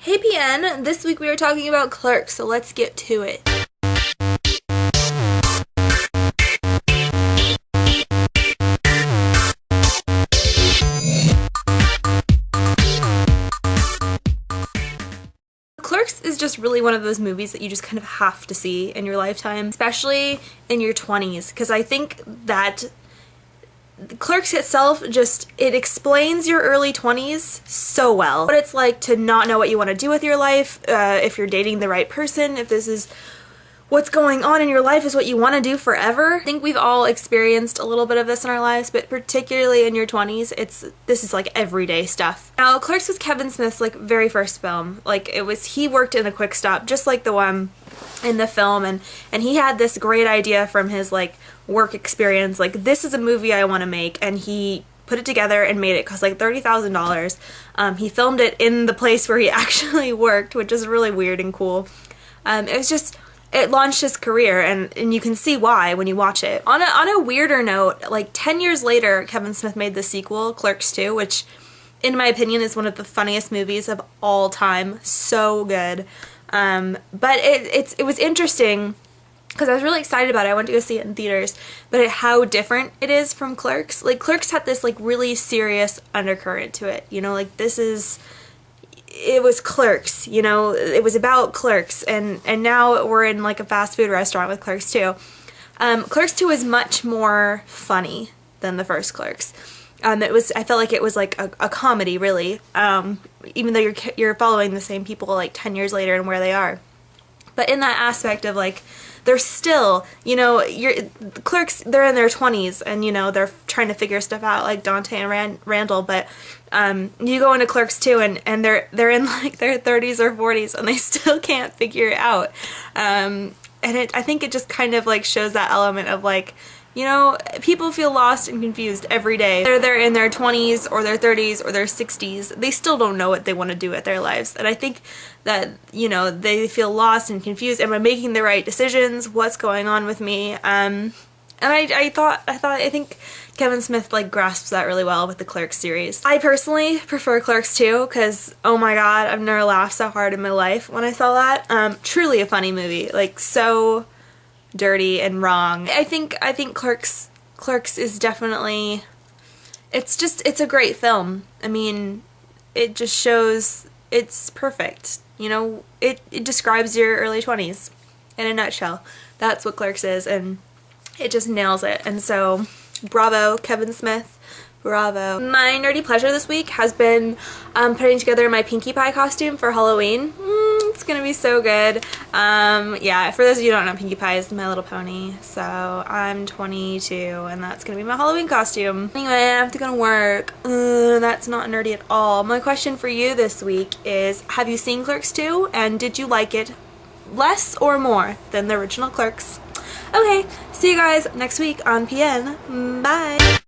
Hey PN, this week we were talking about Clerks, so let's get to it. Clerks is just really one of those movies that you just kind of have to see in your lifetime, especially in your 20s, because I think that Clerks itself it explains your early 20s so well. What it's like to not know what you want to do with your life, if you're dating the right person, if this is what's going on in your life is what you want to do forever. I think we've all experienced a little bit of this in our lives, but particularly in your 20s, this is like everyday stuff. Now, Clerks was Kevin Smith's like very first film. He worked in a quick stop, just like the one in the film, and he had this great idea from his like work experience, like this is a movie I want to make, and he put it together and made it. It cost like $30,000. He filmed it in the place where he actually worked, which is really weird and cool. It launched his career, and you can see why when you watch it. On a weirder note, like 10 years later, Kevin Smith made the sequel, Clerks 2, which in my opinion is one of the funniest movies of all time. So good. But it was interesting because I was really excited about it. I went to go see it in theaters, but how different it is from Clerks. Like Clerks had this like really serious undercurrent to it, you know, like it was Clerks, you know, it was about Clerks, and now we're in like a fast food restaurant with Clerks 2. Clerks 2 is much more funny than the first Clerks. I felt like it was like a comedy, really, even though you're following the same people like 10 years later and where they are. But in that aspect of like, they're still, you know, Clerks, they're in their 20s and, you know, they're trying to figure stuff out like Dante and Randall, but you go into Clerks 2 and they're in like their 30s or 40s and they still can't figure it out. I think it just kind of like shows that element of like, you know, people feel lost and confused every day. They're in their 20s or their 30s or their 60s. They still don't know what they want to do with their lives. And I think that, you know, they feel lost and confused. Am I making the right decisions? What's going on with me? And I think Kevin Smith like grasps that really well with the Clerks series. I personally prefer Clerks 2 because, oh my god, I've never laughed so hard in my life when I saw that. Truly a funny movie. Like, so dirty and wrong. I think Clerks is definitely, it's a great film. I mean, it just shows it's perfect. You know, it describes your early 20s in a nutshell. That's what Clerks is, and it just nails it. And so, bravo, Kevin Smith. Bravo. My nerdy pleasure this week has been putting together my Pinkie Pie costume for Halloween. It's gonna be so good. Yeah, for those of you who don't know, Pinkie Pie is My Little Pony. So I'm 22 and that's gonna be my Halloween costume. Anyway, I have to go to work. That's not nerdy at all. My question for you this week is, have you seen Clerks 2 and did you like it less or more than the original Clerks? Okay, see you guys next week on PN. Bye!